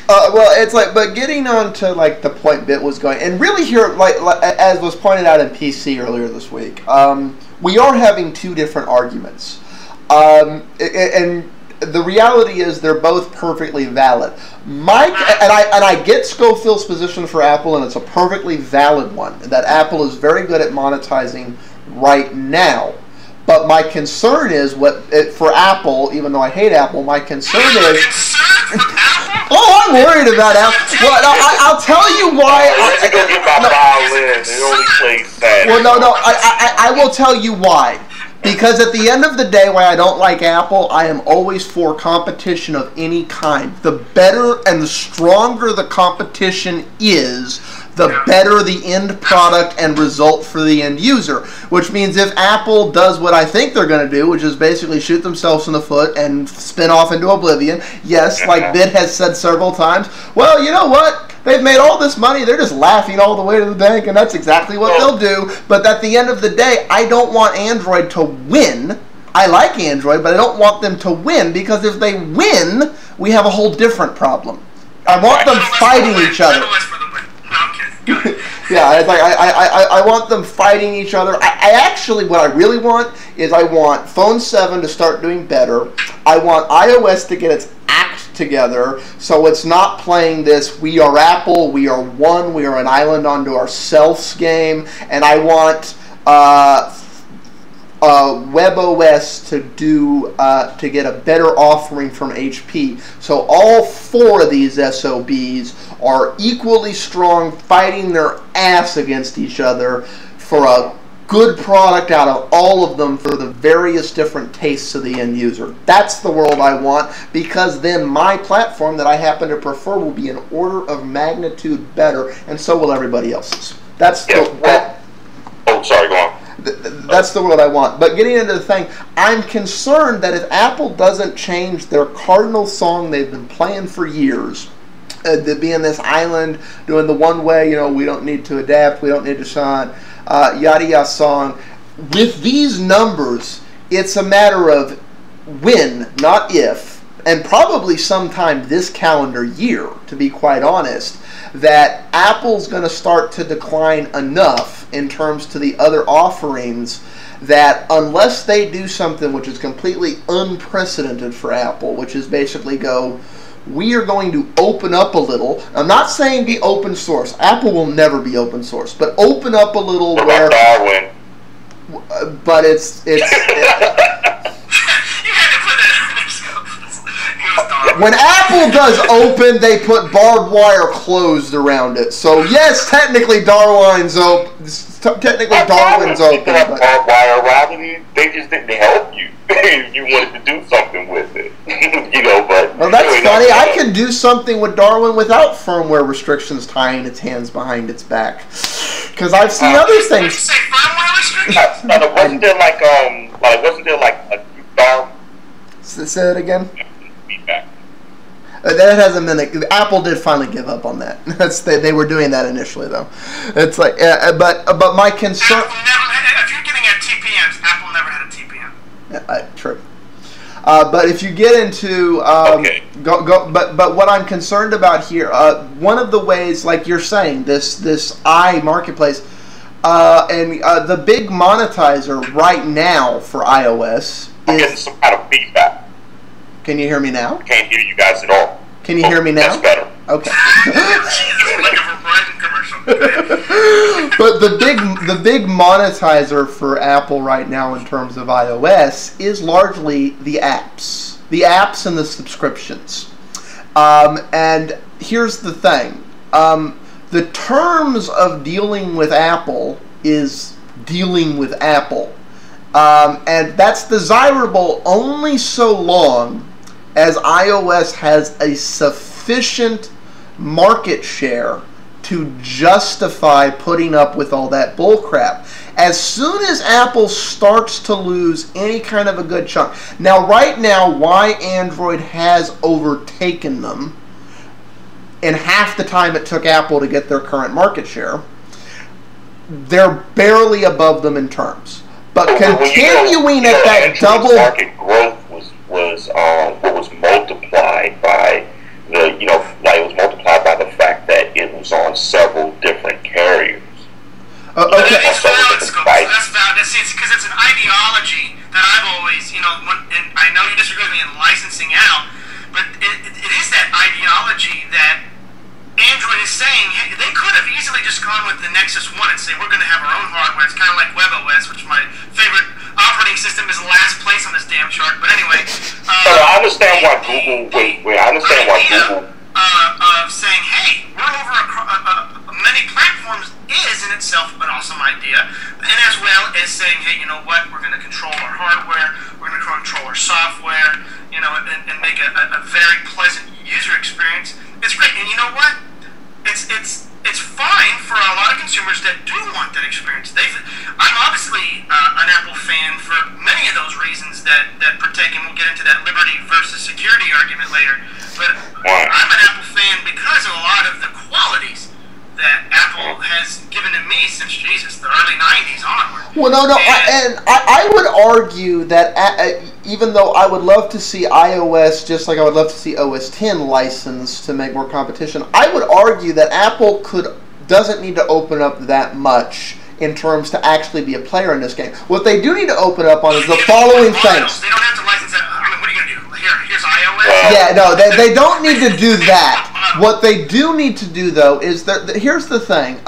Well, it's like, but getting on to like the point Bit was going, and really here, like as was pointed out in PC earlier this week, we are having two different arguments, and the reality is they're both perfectly valid. Mike, and I get Schofield's position for Apple, and it's a perfectly valid one, that Apple is very good at monetizing right now. But my concern is, for Apple, even though I hate Apple, my concern is... Oh, I'm worried about Apple. Well, no, I'll tell you why. I will tell you why. Because at the end of the day, why I don't like Apple, I am always for competition of any kind. The better and the stronger the competition is, the better the end product and result for the end user. Which means if Apple does what I think they're going to do, which is basically shoot themselves in the foot and spin off into oblivion, yes, like Bit has said several times, well, you know what? They've made all this money, they're just laughing all the way to the bank, and that's exactly what they'll do. But at the end of the day, I don't want Android to win. I like Android, but I don't want them to win, because if they win, we have a whole different problem. I want them fighting each other. Yeah, it's like I want them fighting each other. I actually, what I really want is I want Phone 7 to start doing better. I want iOS to get its act together, so it's not playing this "we are Apple, we are one, we are an island unto ourselves" game. And I want WebOS to get a better offering from HP. So all four of these SOBs are equally strong, fighting their ass against each other for a good product out of all of them for the various different tastes of the end user. That's the world I want, because then my platform that I happen to prefer will be an order of magnitude better, and so will everybody else's. That's oh, sorry, go on. That's the world I want. But getting into the thing, I'm concerned that if Apple doesn't change their cardinal song they've been playing for years, to be in this island doing the one way, you know, we don't need to adapt, we don't need to shine, yada yada song. With these numbers, it's a matter of when, not if, and probably sometime this calendar year, to be quite honest, that Apple's going to start to decline enough in terms to the other offerings that unless they do something which is completely unprecedented for Apple, which is basically go, we are going to open up a little. I'm not saying be open source. Apple will never be open source, but open up a little where Darwin. But it's when Apple does open, they put barbed wire closed around it. So yes, technically Darwin's open. Darwin's open. But barbed wire around it. They just didn't help you. You wanted to do something with it, you know. But well, that's funny. I can do something with Darwin without firmware restrictions tying its hands behind its back. Because I've seen other things. Did you say firmware restrictions? Wasn't there like a Darwin? Say it again. Feedback. That hasn't been. Apple did finally give up on that. They were doing that initially, though. It's like, but my concern. If you're getting at TPMs, Apple never had a TPM. True. But if you get into okay. But what I'm concerned about here, one of the ways, like you're saying, this marketplace, and the big monetizer right now for iOS I'm getting some kind of feedback. Can you hear me now? I can't hear you guys at all. Can you hear me now? That's better. Okay. Like a Verizon commercial. But the big monetizer for Apple right now in terms of iOS is largely the apps. The apps and the subscriptions. And here's the thing. The terms of dealing with Apple is dealing with Apple. And that's desirable only so long as iOS has a sufficient market share to justify putting up with all that bullcrap. As soon as Apple starts to lose any kind of a good chunk. Now, right now, why Android has overtaken them in half the time it took Apple to get their current market share, they're barely above them in terms. But continuing at that double market growth was multiplied by the, like it was technology that Android is saying, hey, they could have easily just gone with the Nexus 1 and say, we're going to have our own hardware. It's kind of like WebOS, which my favorite operating system is last place on this damn chart. But anyway. I understand why Google, I understand why Google. Of saying, hey, we're over many platforms is in itself an awesome idea. And as well as saying, hey, you know what, we're going to control our hardware, we're going to control our software, you know, and make a very pleasant user experience. It's great. And you know what? It's fine for a lot of consumers that do want that experience. I'm obviously an Apple fan for many of those reasons that partake, and we'll get into that liberty versus security argument later. But I'm an Apple fan because of a lot of the qualities that Apple has given to me since, Jesus, the early 90s onward. Well, no, and I would argue that even though I would love to see iOS, just like I would love to see OS X licensed to make more competition, I would argue that Apple doesn't need to open up that much in terms to actually be a player in this game. What they do need to open up on is the following things. They don't have to license it. I mean, what are you going to do? Here's iOS? Yeah, no, they don't need to do that. What they do need to do, though, is that here's the thing.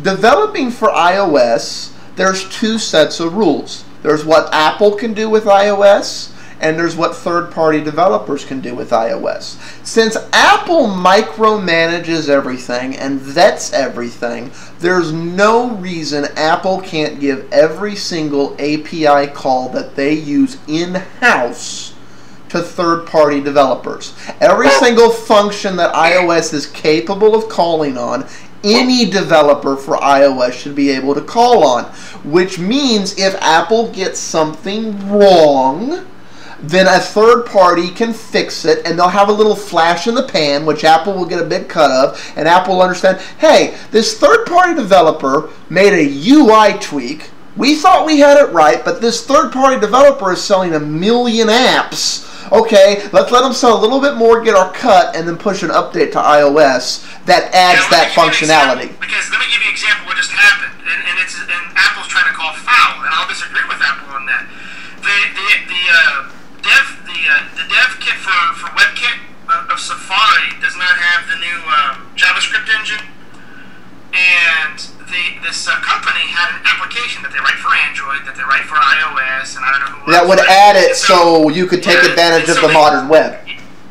Developing for iOS, there's two sets of rules. There's what Apple can do with iOS, and there's what third-party developers can do with iOS. Since Apple micromanages everything and vets everything, there's no reason Apple can't give every single API call that they use in-house to third-party developers. Every single function that iOS is capable of calling on, any developer for iOS should be able to call on. Which means if Apple gets something wrong, then a third party can fix it, and they'll have a little flash in the pan, which Apple will get a big cut of, and Apple will understand, hey, this third-party developer made a UI tweak. We thought we had it right, but this third-party developer is selling 1 million apps. Okay, let's let them sell a little bit more, get our cut, and then push an update to iOS that adds that functionality. Because let me give you an example of what just happened, and Apple's trying to call foul, and I'll disagree with Apple on that. The dev kit for WebKit of Safari does not have the new JavaScript engine, and this company had an application that they write for Android, that they write for iOS, and I don't know who that would add it so you could take advantage of the modern web.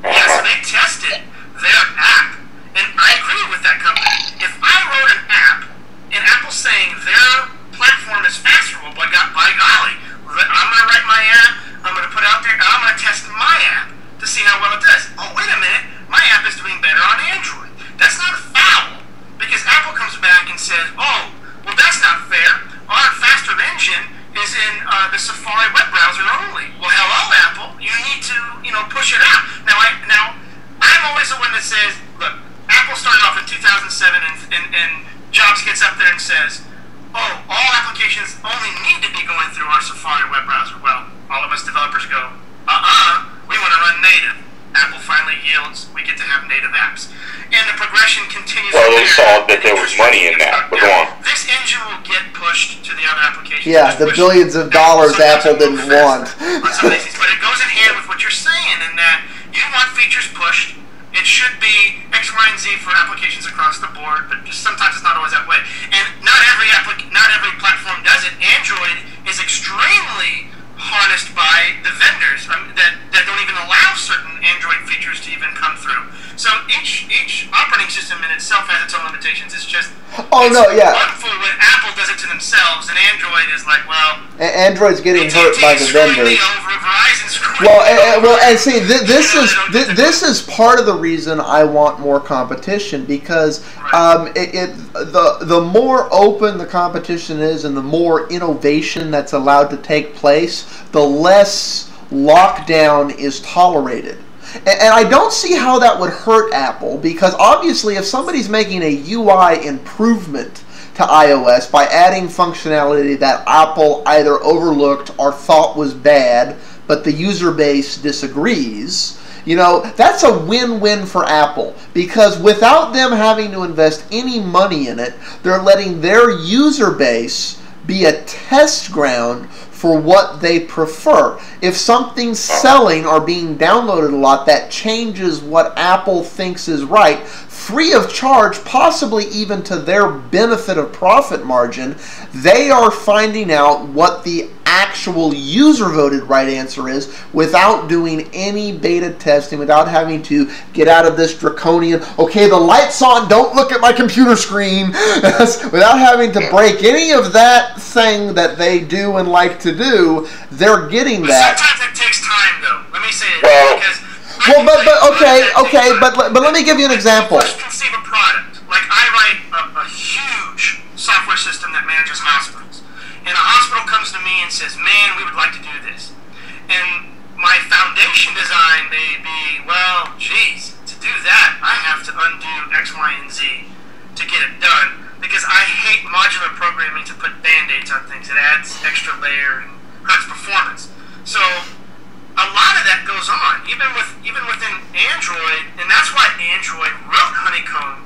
Yeah, so they tested their app, and I agree with that company. If I wrote an app, and Apple's saying their platform is faster, well, by golly, I'm going to write my app, I'm going to put it out there, and I'm going to test my app to see how well it does. Oh, wait a minute, my app is doing better on Android. That's not a foul, because Apple comes back and says, oh, well, that's not fair. Our faster engine is in the Safari web browser only. Well, hello, Apple. You need to, push it out. Now, I'm always the one that says, look, Apple started off in 2007, and Jobs gets up there and says, oh, all applications only need to be going through our Safari web browser. Well, all of us developers go, we want to run native. Apple finally yields, we get to have native apps. And the progression continues. Well, they saw that there was money in that, but go on. This engine will get pushed to the other applications. Yeah, the billions of dollars Apple didn't want. But it goes in hand with what you're saying, in that you want features pushed. It should be X, Y, and Z for applications across the board, but just sometimes it's not always that way. And not every platform does it. Android is extremely harnessed by the vendors that don't even allow certain Android features to even come through. So each operating system in itself has its own limitations. It's just wonderful when Apple does it to themselves, and Android is like, well, Android's getting hurt by the vendors. And see, this is part of the reason I want more competition, because the more open the competition is, and the more innovation that's allowed to take place, the less lockdown is tolerated. And I don't see how that would hurt Apple, because obviously if somebody's making a UI improvement to iOS by adding functionality that Apple either overlooked or thought was bad, but the user base disagrees, that's a win-win for Apple, because without them having to invest any money in it, they're letting their user base be a test ground for what they prefer. If something's selling or being downloaded a lot, that changes what Apple thinks is right, free of charge, possibly even to their benefit of profit margin. They are finding out what the actual user-voted right answer is without doing any beta testing, without having to get out of this draconian, okay, the light's on, don't look at my computer screen, without having to break any of that thing that they do and like to do. They're getting that. Sometimes it takes time, though. Let me say it, because... But let me give you an example. Let's conceive a product. Like, I write a huge software system that manages hospitals. And a hospital comes to me and says, man, we would like to do this. And my foundation design may be, well, geez, to do that, I have to undo X, Y, and Z to get it done. Because I hate modular programming to put Band-Aids on things. It adds extra layer and hurts performance. So a lot of that goes on, even within Android, and that's why Android wrote Honeycomb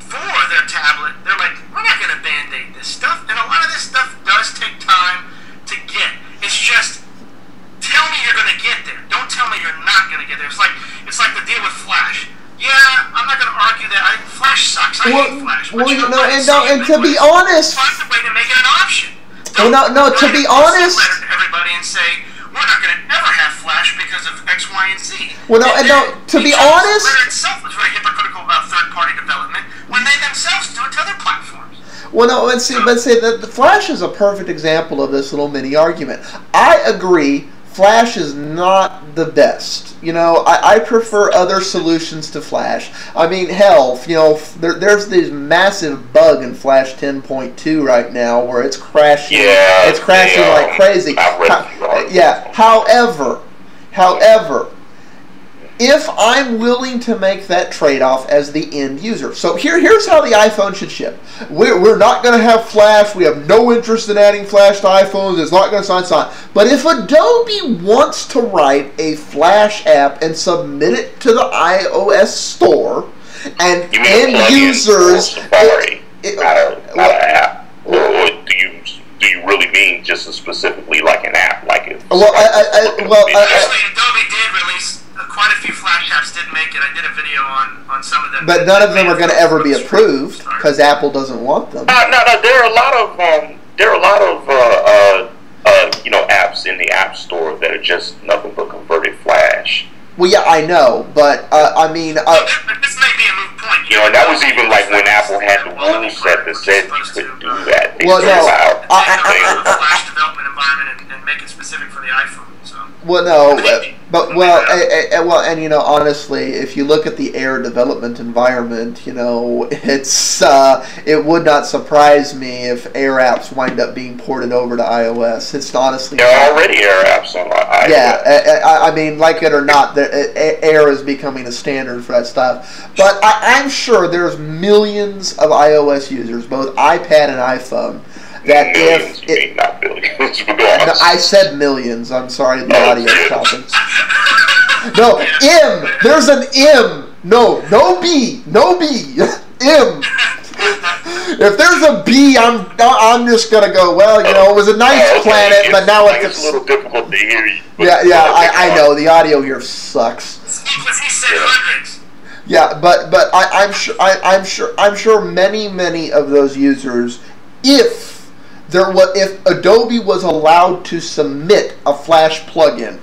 for their tablet. They're like, we're not going to Band-Aid this stuff, and a lot of this stuff does take time to get. It's just, tell me you're going to get there. Don't tell me you're not going to get there. It's like the deal with Flash. Yeah, I'm not going to argue that. Flash sucks. I hate Flash. But and to be honest, find a way to make it an option. To be honest, letter to everybody and say, we're not going to ever have Flash because of X, Y, and Z. To be honest, the letter itself was very hypocritical about third-party development when they themselves do it to other platforms. The Flash is a perfect example of this little mini argument. I agree, Flash is not the best. I prefer other solutions to Flash. I mean, hell, there's this massive bug in Flash 10.2 right now where it's crashing. Yeah, it's crashing like crazy. However, if I'm willing to make that trade-off as the end user. So here's how the iPhone should ship. We're not going to have Flash. We have no interest in adding Flash to iPhones. It's not going to sign. But if Adobe wants to write a Flash app and submit it to the iOS store, and end users... not an app. Or do you really mean just specifically like an app? Like it? Actually, Adobe did release quite a few Flash apps. Didn't make it. I did a video on some of them. But none of them are going to ever be approved because Apple doesn't want them. No. There are a lot of apps in the App Store that are just nothing but converted Flash. Well, yeah, I know, but I mean, this may be a moot point. And that was even like when Apple had the rule set that said you could do that. They Flash development environment and make it specific for the iPhone. So. Well, and honestly, if you look at the Air development environment, it would not surprise me if Air apps wind up being ported over to iOS. It's honestly there are already Air apps on iOS. Yeah, I mean, like it or not, Air is becoming a standard for that stuff. But I'm sure there's millions of iOS users, both iPad and iPhone. That millions, not billions. No, I said millions. I'm sorry, the audio chopping. No, M. There's an M. No B. M. If there's a B, I'm just gonna go. Well, it was a nice planet, but now it's a little difficult to hear you. Yeah, I know the audio here sucks. He said hundreds. Yeah, but I'm sure many of those users, if Adobe was allowed to submit a Flash plugin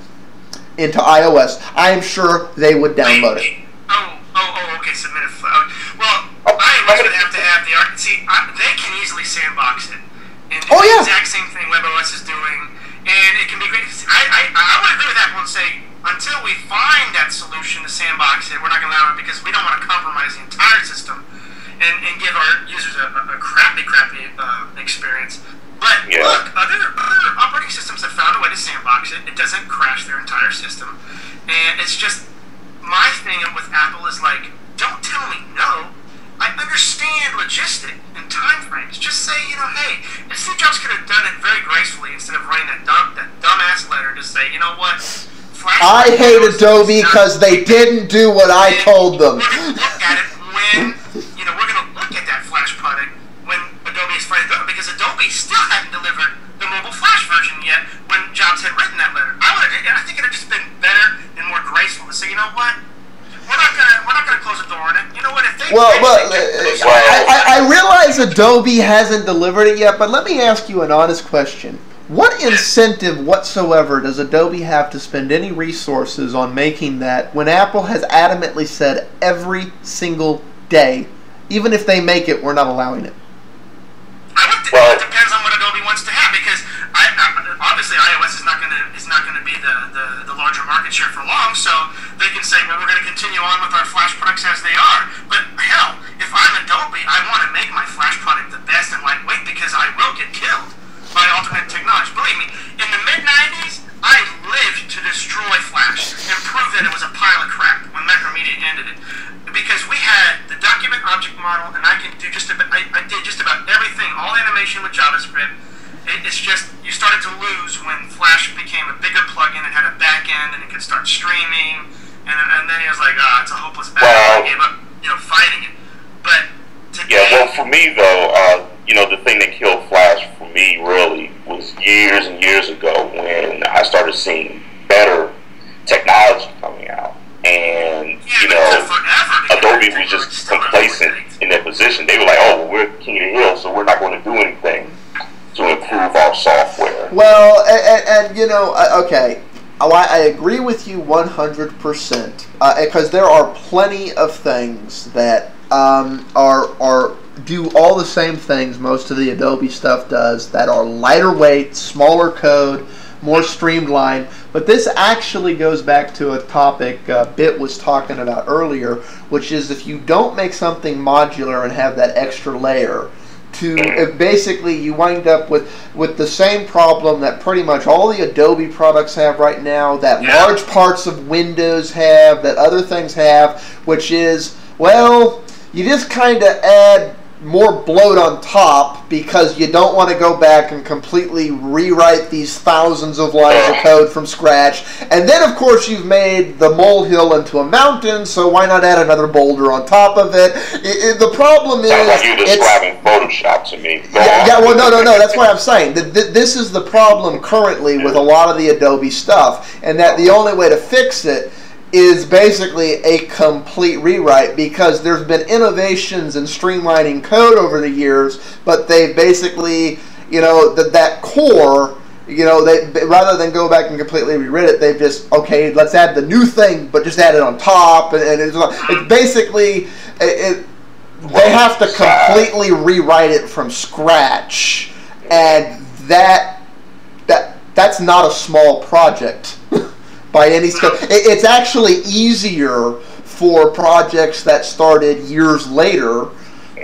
into iOS, I am sure they would download it. Okay, submit a well, iOS would have to have the art. See, they can easily sandbox it and do the exact same thing WebOS is doing, and it can be great. I would agree with Apple and say, until we find that solution to sandbox it, we're not going to allow it because we don't want to compromise the entire system and give our users a crappy experience. But look, other operating systems have found a way to sandbox it. It doesn't crash their entire system. And it's just, my thing with Apple is like, don't tell me no. I understand logistic and time frames. Just say, hey, if Steve Jobs could have done it very gracefully instead of writing that dumbass letter to say, you know what, Flash I hate Adobe because they didn't do what I told them. We're going to look at it when, we're going to look at that Flash product when Adobe is finally done, because Adobe still hadn't delivered the the mobile Flash version yet when Jobs had written that letter. I think it had just been better and more graceful to say, you know what? We're not gonna close the door on it. You know what? If they I realize Adobe hasn't delivered it yet, but let me ask you an honest question. What incentive whatsoever does Adobe have to spend any resources on making that when Apple has adamantly said every single day, even if they make it, we're not allowing it? It depends on what Adobe wants to have, because obviously iOS is not going to be the larger market share for long, so they can say, well, we're going to continue on with our Flash products as they are. But hell, if I'm Adobe, I want to make my Flash product the best and lightweight, because I will get killed by alternate technology. Believe me, in the mid-90s, I lived to destroy Flash and prove that it was a pile of crap when Macromedia ended it. Because we had the document object model, and I did just about everything, all animation with JavaScript. It's just, you started to lose when Flash became a bigger plugin and had a back end, and it could start streaming, and then he was like, it's a hopeless battle. I gave up, fighting it. But today, for me though, the thing that killed Flash for me really was years and years ago when I started seeing better technology coming out. And, Adobe was just complacent in their position. They were like, oh, well, we're king of the hill, so we're not going to do anything to improve our software. Well, okay, I agree with you 100%, because there are plenty of things that do all the same things most of the Adobe stuff does, that are lighter weight, smaller code, more streamlined. But this actually goes back to a topic Bit was talking about earlier, which is if you don't make something modular and have that extra layer, basically you wind up with the same problem that pretty much all the Adobe products have right now, that large parts of Windows have, that other things have, which is, well, you just kind of add more bloat on top because you don't want to go back and completely rewrite these thousands of lines of code from scratch. And then, of course, you've made the molehill into a mountain, so why not add another boulder on top of it? The problem is... Sounds like you're describing Photoshop to me. No, that's why I'm saying that this is the problem currently with a lot of the Adobe stuff, and that the only way to fix it is basically a complete rewrite, because there's been innovations in streamlining code over the years, but they've basically, that core, they rather than go back and completely rewrite it, they've just, okay, let's add the new thing, but just add it on top, and it's basically, they have to completely rewrite it from scratch, and that's not a small project. By any scope. It's actually easier for projects that started years later,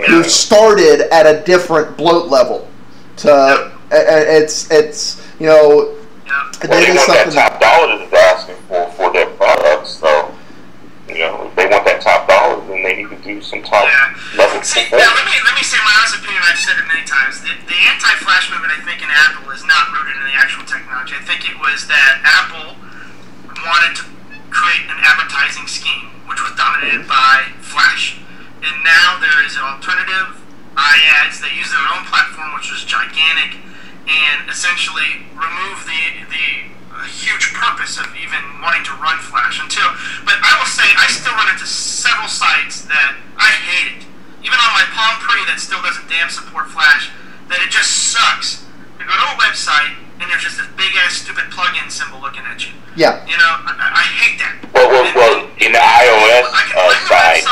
who started at a different bloat level. It's they want that top dollar that they're asking for their products. So, if they want that top dollar, then they need to do some top level. Let me say my honest opinion. I've said it many times. The anti-Flash movement, I think, in Apple is not rooted in the actual technology. I think it was that Apple wanted to create an advertising scheme which was dominated by Flash, and now there is an alternative, iAds. They use their own platform, which was gigantic, and essentially remove the huge purpose of even wanting to run Flash but I will say I still run into several sites that I hate it, even on my Palm Pre that still doesn't damn support Flash, that it just sucks to go to a website and there's just this big-ass stupid plug-in symbol looking at you. Yeah. I hate that. Well, in the iOS side,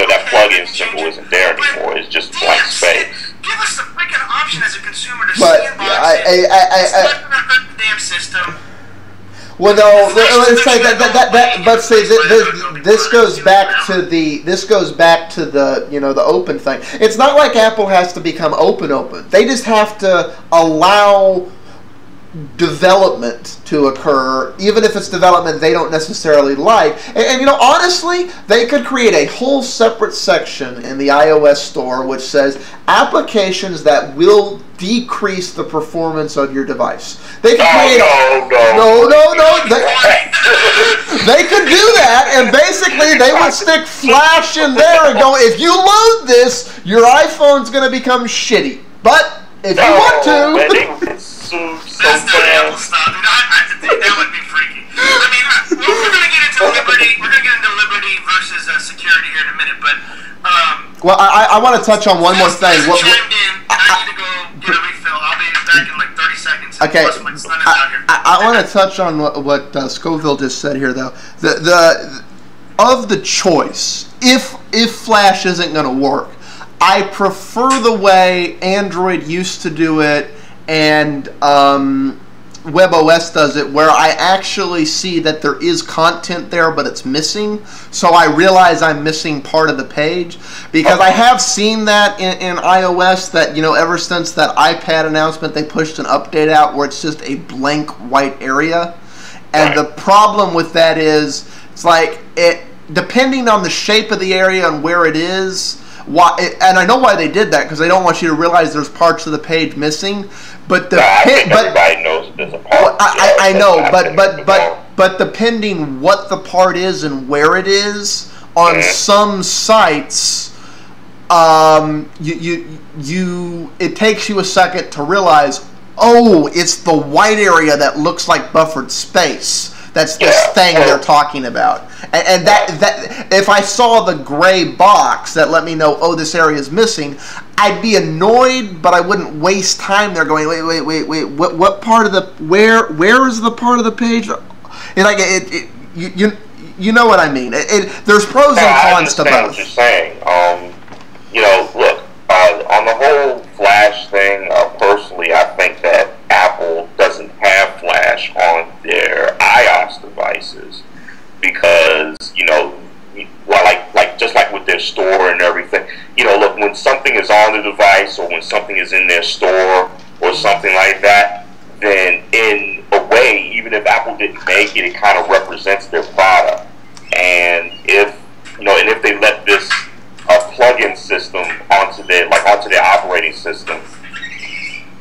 that plug-in symbol isn't there anymore. It's just blank space. Give us the freaking option as a consumer to sandbox it. It's not going to hurt the damn system. Well, no, let's say but see, this goes back to the the open thing. It's not like Apple has to become open. They just have to allow development to occur, even if it's development they don't necessarily like. And honestly, they could create a whole separate section in the iOS store which says applications that will decrease the performance of your device. They could create they could do that, and basically they would stick Flash in there and go, if you load this, your iPhone's going to become shitty. But If you want to. Man, they would get sued so That's not Apple fast. style, dude. That would be freaky. I mean, we're going to get into liberty. We're going to get into liberty versus security here in a minute, but Well, I want to touch on one more thing. Chimed in, and I need to go get a refill. I'll be back in like 30 seconds. Okay, Plus my son is out here. I want to touch on what Scoville just said here, though. Of the choice, if Flash isn't going to work, I prefer the way Android used to do it and WebOS does it, where I actually see that there is content there, but it's missing. So I realize I'm missing part of the page, because I have seen that in iOS, that, you know, ever since that iPad announcement, they pushed an update out where it's just a blank white area. And the problem with that is, it's like, depending on the shape of the area and where it is, and I know why they did that, because they don't want you to realize there's parts of the page missing. But everybody knows that there's a part. I know, but depending what the part is and where it is, on some sites, it takes you a second to realize, oh, it's the white area that looks like buffered space. That's this thing they're talking about. And that if I saw the gray box that let me know, oh, this area is missing, I'd be annoyed, but I wouldn't waste time there going, wait, what part of the, where is the part of the page? Like, you know what I mean. There's pros and cons to both. I understand what you're saying. You know, look, on the whole Flash thing, personally, I think that Apple doesn't have Flash on their iOS devices because, you know, like just like with their store and everything, you know, look, when something is on the device or when something is in their store or something like that, then in a way, even if Apple didn't make it, it kind of represents their product. And if, you know, and if they let this plug-in system onto their operating system,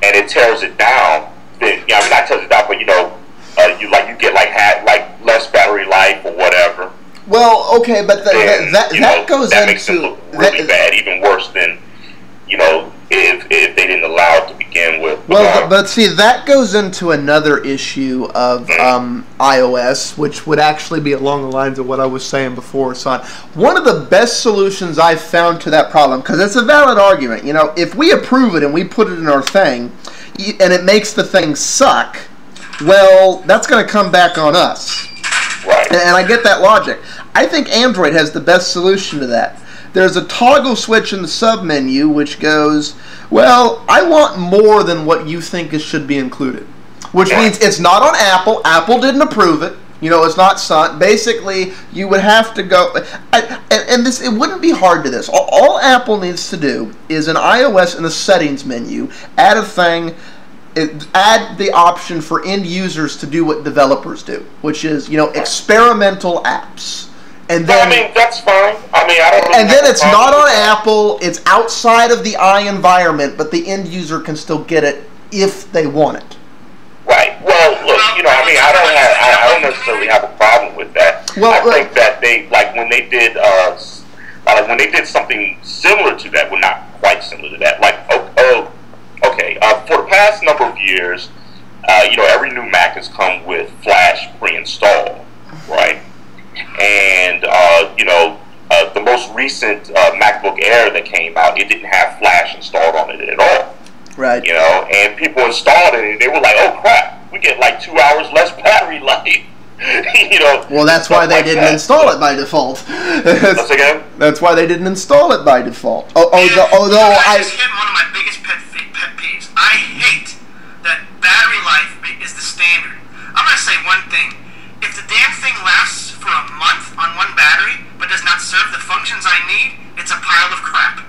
and it tears it down, then, I mean, not tears it down, but, you know, you get like less battery life or whatever. Well, okay, but that goes that makes it look really bad, even worse than, you know, if they didn't allow it to begin with. Well, but see, that goes into another issue of iOS, which would actually be along the lines of what I was saying before, son. One of the best solutions I've found to that problem, because it's a valid argument, you know, if we approve it and we put it in our thing, and it makes the thing suck, well, that's going to come back on us. Right. And I get that logic. I think Android has the best solution to that. There's a toggle switch in the sub-menu which goes, well, I want more than what you think should be included. Which means it's not on Apple. Apple didn't approve it. You know, it's not Sun. Basically, you would have to go... And this, it wouldn't be hard to this. All Apple needs to do is in iOS in the settings menu, add a thing... add the option for end users to do what developers do, which is, you know, experimental apps. And then, I mean, that's fine. I mean, I don't really and then it's not on Apple, it's outside of the environment, but the end user can still get it if they want it. Right. Well, look, you know, I mean, I don't necessarily have a problem with that. Well, I think that they, like, when they did something similar to that, well, not quite similar to that, like, okay, for the past number of years, you know, every new Mac has come with Flash pre-installed, right? And, you know, the most recent MacBook Air that came out, it didn't have Flash installed on it at all. Right. You know, and people installed it and they were like, oh crap, we get like 2 hours less battery life. You know. Well, that's why they didn't install it by default. Once again? That's why they didn't install it by default. I just hit one of my biggest pet peeves. I hate that battery life is the standard. I'm going to say one thing. If the damn thing lasts for a month on one battery, but does not serve the functions I need, it's a pile of crap.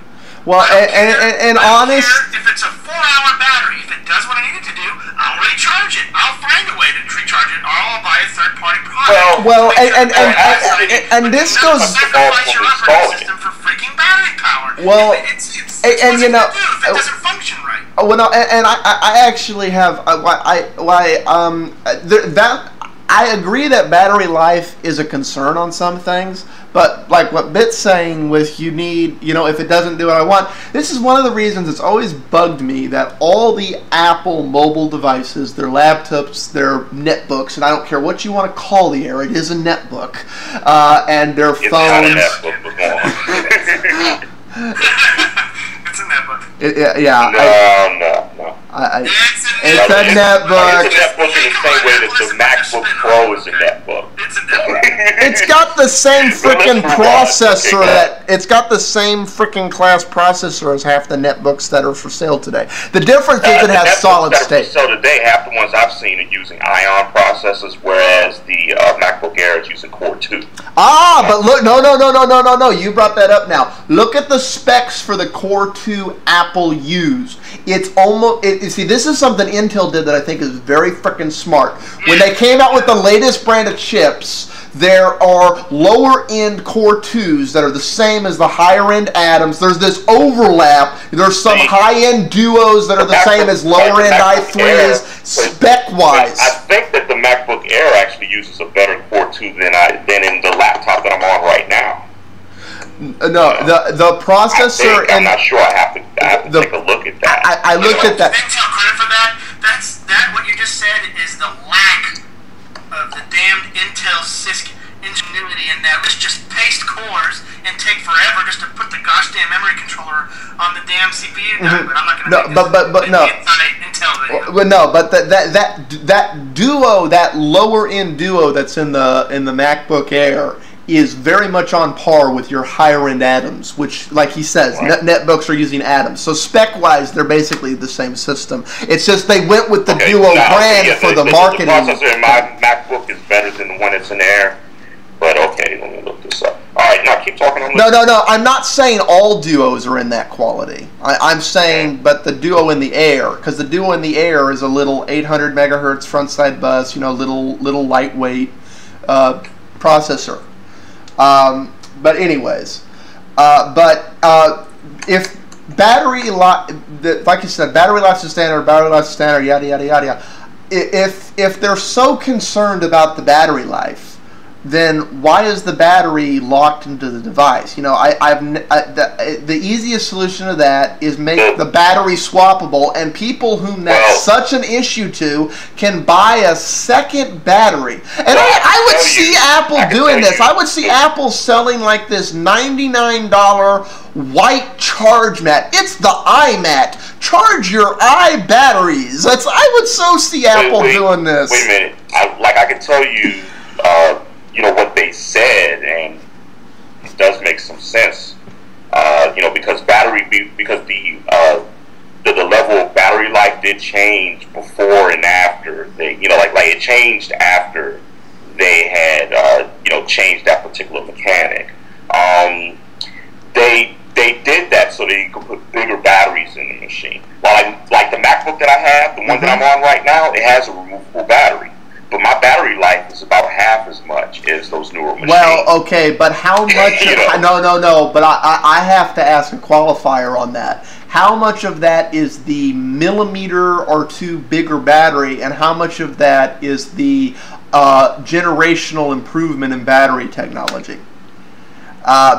Well, and honest... If it's a 4-hour battery, if it does what I need it to do, I'll recharge it. I'll find a way to recharge it, or I'll buy a third-party product. Well, and this goes... Sacrifice your operating system for freaking battery power. Well, it's and you know... if it doesn't function right. Well, no, and I actually have... I agree that battery life is a concern on some things, But like what Bit's saying with you need, if it doesn't do what I want, this is one of the reasons it's always bugged me that all the Apple mobile devices, their laptops, their netbooks, and I don't care what you want to call the Air, it is a netbook, and their phones. It's not a netbook. It's a netbook. Yeah. No. It's a netbook. It's a netbook in the same way that the MacBook Pro is a netbook. It's a netbook. It's got the same freaking processor it's got the same freaking class processor as half the netbooks that are for sale today. The difference is it has solid state. So today, half the ones I've seen are using Ion processors, whereas the MacBook Air is using Core 2. But look, no, you brought that up now. Look at the specs for the Core 2 Apple used. It's almost, see, this is something Intel did that I think is very freaking smart. When they came out with the latest brand of chips, there are lower-end Core 2s that are the same as the higher-end Atoms. There's this overlap. There's some high-end Duos that are the same as lower-end i3s, spec-wise. I think that the MacBook Air actually uses a better Core 2 than in the laptop that I'm on right now. No, the processor. I'm not sure. I have to take a look at that. I looked at that. Intel credit for that. That what you just said is the lack of the damned Intel CISC ingenuity in that. Let's just paste cores and take forever just to put the gosh damn memory controller on the damn CPU. But I'm not going to. No. Intel video. Well, no, but that Duo, that lower end Duo that's in the MacBook Air, is very much on par with your higher end Atoms, which, like he says, netbooks are using Atoms. So spec-wise, they're basically the same system. It's just they went with the Duo brand for the marketing. The processor in my MacBook is better than the one that's in Air. But okay, let me look this up. All right, now keep talking. No. I'm not saying all Duos are in that quality. I'm saying, but the Duo in the Air, because the Duo in the Air is a little 800 megahertz front side bus, little lightweight processor. But anyways, if battery life, like you said, battery life's a standard, yada yada yada. If they're so concerned about the battery life, then why is the battery locked into the device? The easiest solution to that is make the battery swappable, and people whom that's such an issue to can buy a second battery. And I would see Apple doing this. I would see Apple selling like this $99 white charge mat. It's the iMat. Charge your batteries. I would so see Apple doing this. Wait a minute. I can tell you, what they said, and it does make some sense. Because the level of battery life did change before and after they, it changed after they had, changed that particular mechanic. They did that so that you could put bigger batteries in the machine. Like the MacBook that I have, the one that I'm on right now, it has a removable battery. But my battery life is about half as much as those newer machines. Well, okay, but how much? No. But I have to ask a qualifier on that. How much of that is the millimeter or two bigger battery, and how much of that is the generational improvement in battery technology?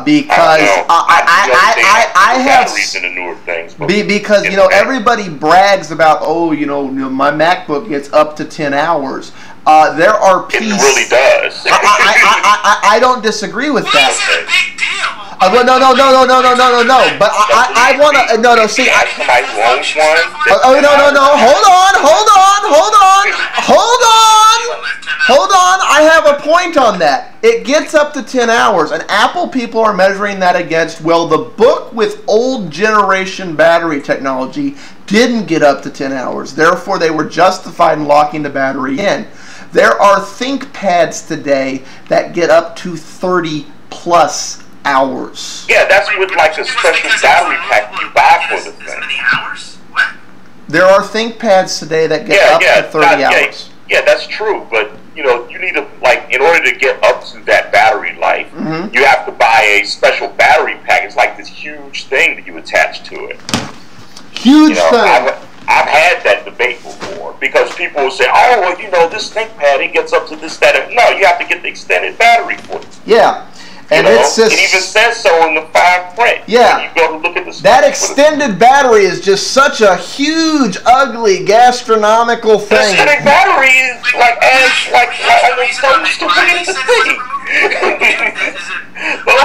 Because I have batteries in the newer things. Because everybody brags about my MacBook gets up to 10 hours. There are pieces. It really does. I don't disagree with that. It's a big deal. Well, no. But I want to. No. See, somebody who owns one. No. Hold on. I have a point on that. It gets up to 10 hours, and Apple people are measuring that against, the book with old generation battery technology didn't get up to 10 hours. Therefore, they were justified in locking the battery in. There are ThinkPads today that get up to 30 plus hours. Yeah, that's with like a special battery pack you buy for the thing. As many hours? What? There are ThinkPads today that get up to 30 hours. Yeah, that's true, but you need to, in order to get up to that battery life, you have to buy a special battery pack. It's like this huge thing that you attach to it. Huge thing. I've had that debate before because people will say, this ThinkPad, it gets up to this, that. No, you have to get the extended battery for it. Yeah. And it's just, it even says so in the fine print. Yeah. When you go to look at the that extended battery is just such a huge, ugly, gastronomical the thing. extended battery is like almost so stupid to see.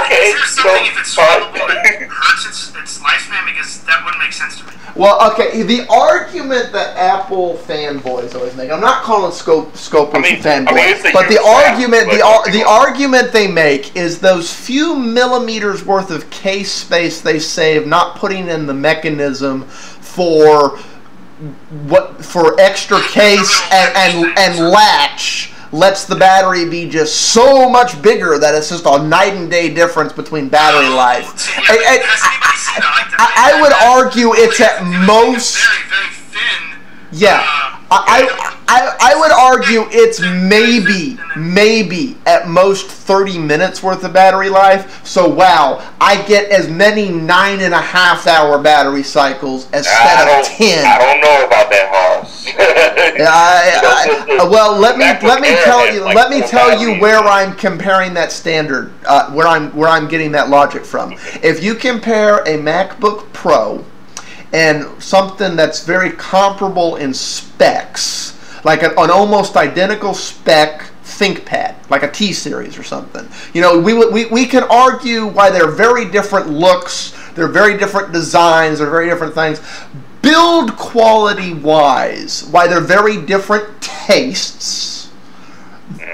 Okay, is there something if it's swallowable that hurts its lifespan? Because that wouldn't make sense to me. Well, okay, the argument that Apple fanboys always make, I'm not calling Scopers fanboys, but the argument they make is those few millimeters worth of case space they save not putting in the mechanism for extra case and latch lets the battery be just so much bigger that it's just a night and day difference between battery life. I would argue it's at most. Very, very thin. Yeah, I would argue it's maybe at most 30 minutes worth of battery life. So wow, I get as many 9.5 hour battery cycles instead of 10. I don't know about that, Horace. Well, let me tell you where I'm comparing that standard, where I'm getting that logic from. If you compare a MacBook Pro and something that's very comparable in specs, like an almost identical spec ThinkPad, like a T-Series or something. You know, we can argue why they're very different looks, they're very different designs, they're very different things. Build quality wise, why they're very different tastes.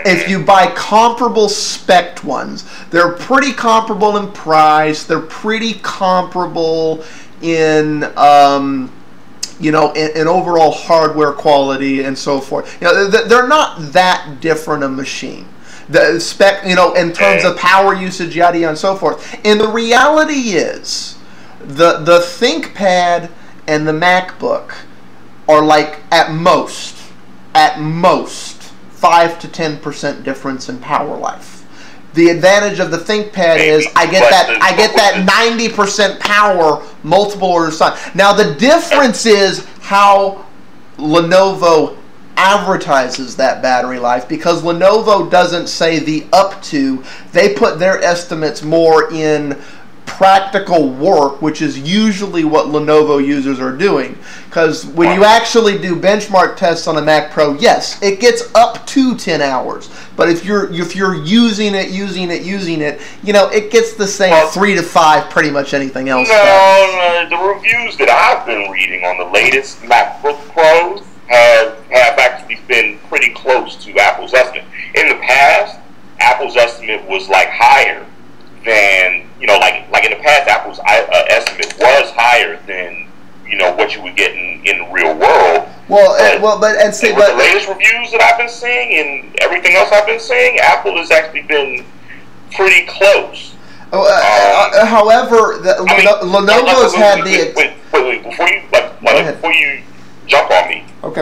If you buy comparable spec ones, they're pretty comparable in price, they're pretty comparable in in overall hardware quality and so forth. You know, they're not that different a machine. The spec, in terms of power usage, yada yada and so forth. And the reality is, the ThinkPad and the MacBook are like at most 5 to 10% difference in power life. The advantage of the ThinkPad is I get that 90% power multiple orders time. Now the difference is how Lenovo advertises that battery life, because Lenovo doesn't say the up to. They put their estimates more in practical work, which is usually what Lenovo users are doing. Because when you actually do benchmark tests on a Mac Pro, yes, it gets up to 10 hours. But if you're using it, it gets the same 3 to 5 pretty much anything else. No, the reviews that I've been reading on the latest MacBook Pros have actually been pretty close to Apple's estimate. In the past, Apple's estimate was like higher than, like in the past, Apple's estimate was higher than, what you would get in the real world. But the latest reviews that I've been seeing and everything else I've been seeing, Apple has actually been pretty close. However, Lenovo's had the. Wait, before you jump on me. Okay.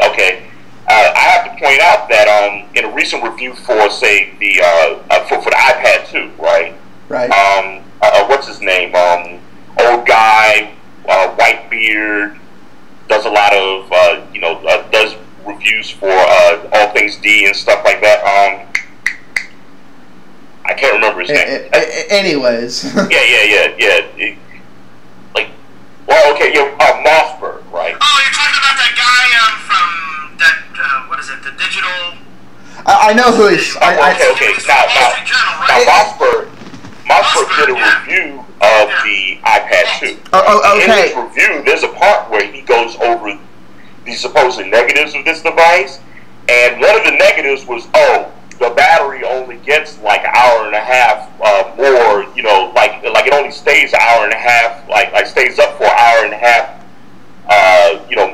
Okay. I have to point out that in a recent review for, say, for the iPad 2, right? Right. What's his name? Old guy, white beard, does a lot of does reviews for all things D and stuff like that. I can't remember his name. Anyways. Yeah. Mossberg, right? Oh, you're talking about that guy from that, what is it, the digital... I know who he's... Okay. Now, Mossberg did a review of the iPad 2. In his review, there's a part where he goes over the supposed negatives of this device, and one of the negatives was, the battery only gets like an hour and a half more, like it only stays an hour and a half, like stays up for an hour and a half,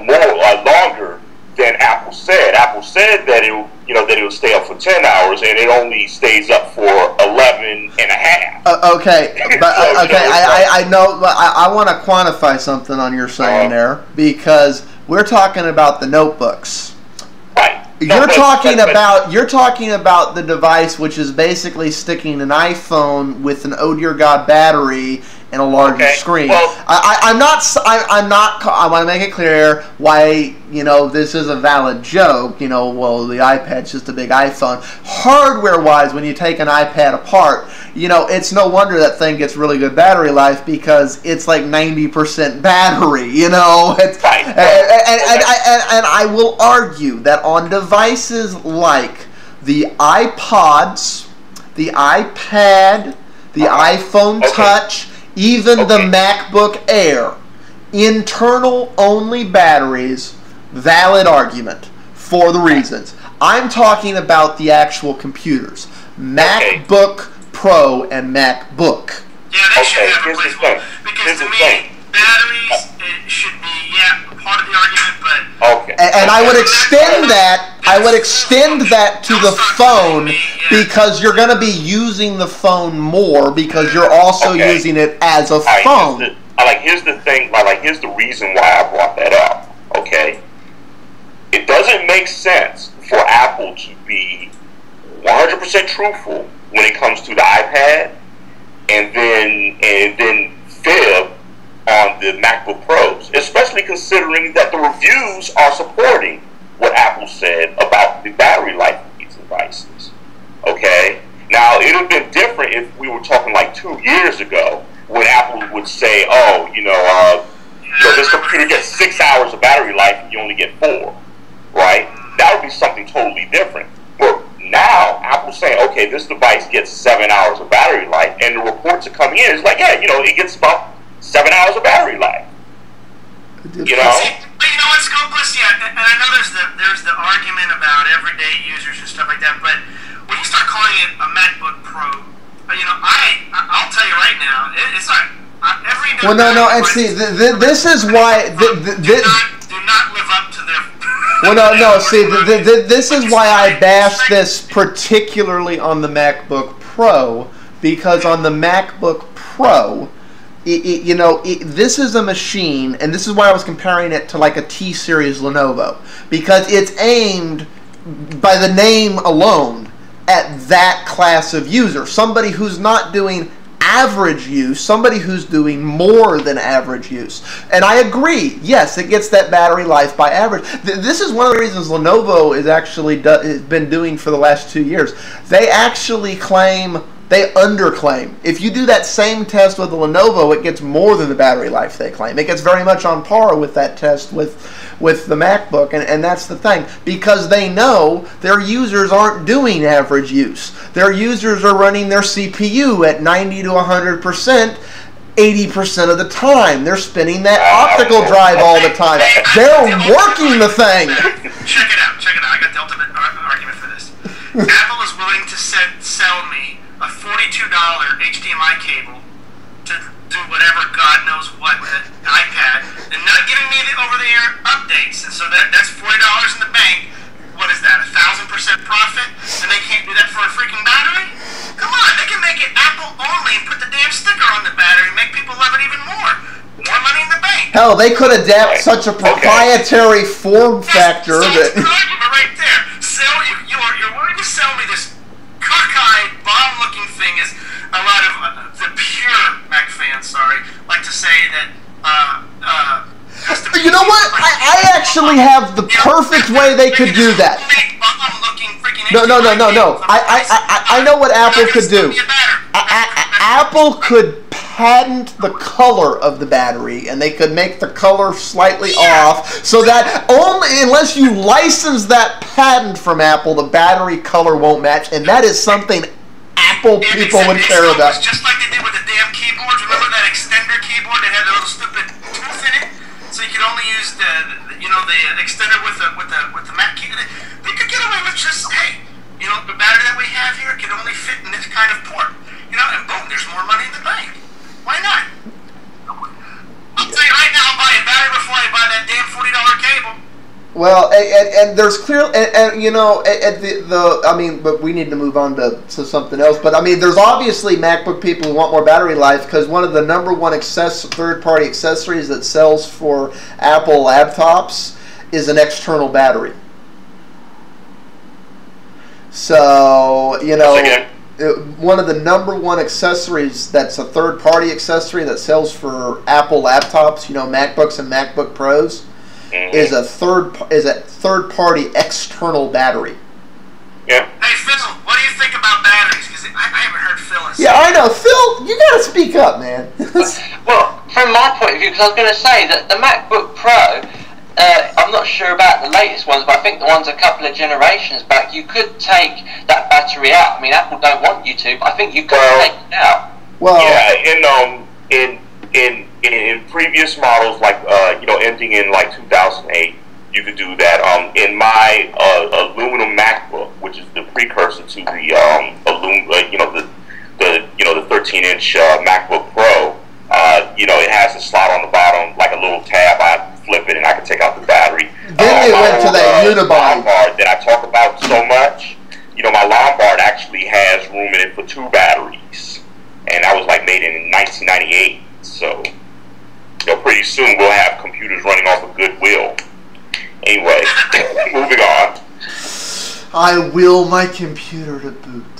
more longer than Apple said. Apple said that it'll stay up for 10 hours, and it only stays up for 11 and a half. Okay, but I know, but I want to quantify something on your saying there, because we're talking about the notebooks. Right. You're talking about the device which is basically sticking an iPhone with an oh dear God battery and a larger screen. Well, I'm not. I want to make it clear why this is a valid joke. Well, the iPad's just a big iPhone. Hardware-wise, when you take an iPad apart, it's no wonder that thing gets really good battery life because it's like 90% battery. It's, and I will argue that on devices like the iPods, the iPad, the iPhone Touch, even the MacBook Air, internal only batteries, valid argument for the reasons. I'm talking about the actual computers, MacBook Pro and MacBook. Yeah, they should have a place one, because to me, batteries should be part of the argument, but and I would extend that. I would extend that to the phone because you're going to be using the phone more because you're also using it as a phone. Here's the thing. Here's the reason why I brought that up. Okay, it doesn't make sense for Apple to be 100% truthful when it comes to the iPad, and then fib on the MacBook Pros, especially considering that the reviews are supporting what Apple said about the battery life of these devices. Okay? Now, it would have been different if we were talking like 2 years ago when Apple would say, this computer gets 6 hours of battery life and you only get 4, right? That would be something totally different. But now, Apple's saying, okay, this device gets 7 hours of battery life, and the reports are coming in. It's like, it gets about 7 hours of battery life. You know? But you know what, Scopeless? Yeah, and I know there's the argument about everyday users and stuff like that, but when you start calling it a MacBook Pro, I'll tell you right now, it's not every day. Well, no, and see, this is why. Do not live up to their. Well, no. See, this is why I bash this particularly on the MacBook Pro, because on the MacBook Pro, this is a machine, and this is why I was comparing it to like a T-Series Lenovo, because it's aimed by the name alone at that class of user, somebody who's not doing average use, somebody who's doing more than average use. And I agree, yes, it gets that battery life by average. This is one of the reasons Lenovo is actually has been doing for the last 2 years. They actually claim, they underclaim. If you do that same test with the Lenovo, it gets more than the battery life they claim. It gets very much on par with that test with the MacBook, and that's the thing. Because they know their users aren't doing average use. Their users are running their CPU at 90 to 100%, 80% of the time. They're spinning that optical drive all the time. They're working the thing. Check it out. I got the ultimate argument for this. Apple is willing to sell me a $42 HDMI cable to do whatever God knows what with an iPad, and not giving me the over-the-air updates, and so that's $40 in the bank. What is that, 1,000% profit? And they can't do that for a freaking battery? Come on, they can make it Apple only and put the damn sticker on the battery and make people love it even more. More money in the bank. Hell, they could adapt such a proprietary form factor that's the argument right there. You're willing to sell me this cockeyed, bomb-looking thing, as a lot of the pure Mac fans, like to say that. You know what? I actually have the perfect way they could do that. No. I know what Apple could do. Apple could patent the color of the battery, and they could make the color slightly off, so that only unless you license that patent from Apple, the battery color won't match, and that is something Apple people would care about. Just like they did with the damn keyboards. Remember that extender keyboard that had a little stupid tooth in it, so you could only use the extender with the Mac key. They could get away with just, hey, the battery that we have here can only fit in this kind of port, and boom, there's more money in the bank. Why not? I'll tell you right now, I'll buy a battery before I buy that damn $40 cable. Well, and there's clear, but we need to move on to something else. But I mean, there's obviously MacBook people who want more battery life, because one of the number one third-party accessories that sells for Apple laptops is an external battery. So one of the #1 accessories that's a third-party accessory that sells for Apple laptops, you know, MacBooks and MacBook Pros, is a third-party external battery. Yeah. Hey Phil, what do you think about batteries? Because I haven't heard Phil. Yeah, I know, Phil. You gotta speak up, man. Well, from my point of view, because I was going to say that the MacBook Pro, I'm not sure about the latest ones, but I think the ones a couple of generations back, you could take that battery out. I mean, Apple don't want you to, but I think you could take it out. Well, yeah, in previous models, like ending in like 2008, you could do that. In my aluminum MacBook, which is the precursor to the the 13-inch MacBook Pro, it has a slot on the bottom, like a little tab. I flip it and I can take out the battery. then they went to that unibody Lombard that I talk about so much. My Lombard actually has room in it for 2 batteries, and that was like made in 1998. So, pretty soon we'll have computers running off of Goodwill. Anyway, moving on. I will my computer to boot.